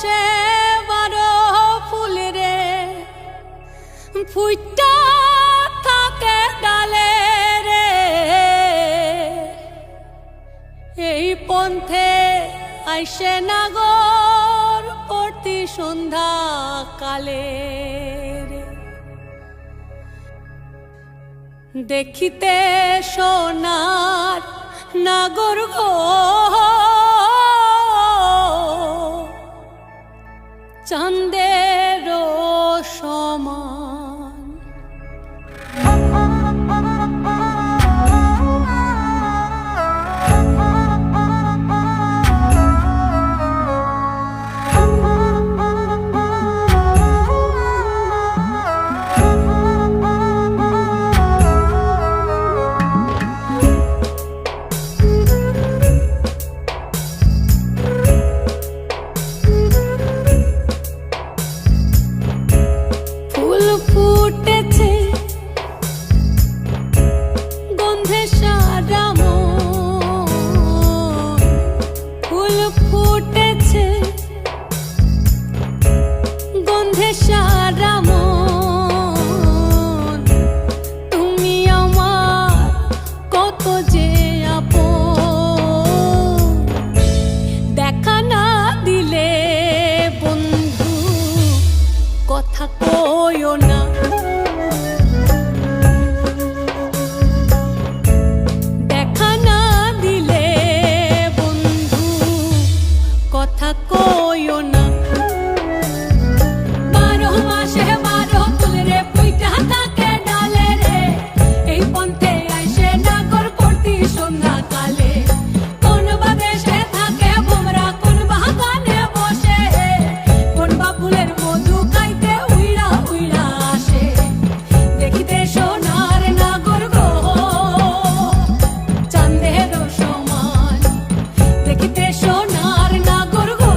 মাসে 12 ফুল রে ফুইটা থাকে ডালে রে এই পন্থে আইসে নাগর প্রতি সন্ধ্যা কালে দেখিতে সোনার নাগর গো চাঁদের সমান ফুটেছে গন্ধে সারা মন ফুল ফুটেছে গন্ধে সারা মন তুমি আমার কত যে আপন দেখা না দিলে বন্ধু কথা কইও না দেখা না দিলে বন্ধু কথা কইও না 12 মাসে 12 ফুল রে ফুইটা থাকে ডালে রে এই পন্থে আইসে নাগর প্রতি সন্ধ্যা কালে কোন বা দেশে থাকে ভোমরা কোন বাগানে বসে কোন বা ফুলের মধু খাইতে উইড়া উইড়া আসে দেখিতে সোনার নাগর গো চাঁদের সমান দেখিতে সোনার নাগর গো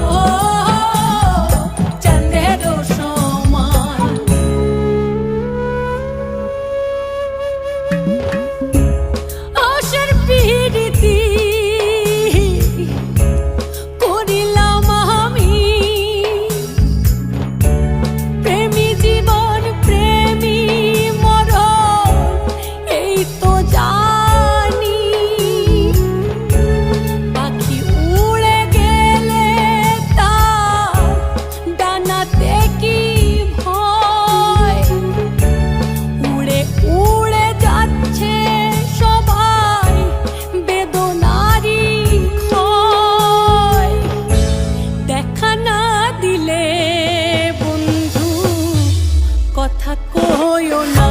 চাঁদের সমান আশার পিরিতি করিলাম আমি প্রেমী জীবন প্রেমী মরণ এই তো জানি পাখি উড়ে গেলে তার ডানাতে কি ভয় উড়ে উড়ে যাচ্ছে সবাই বেদনারি ক্ষয় দেখা না দিলে বন্ধু কথা কইও না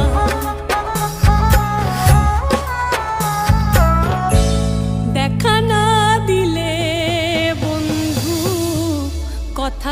দেখা না দিলে বন্ধু কথা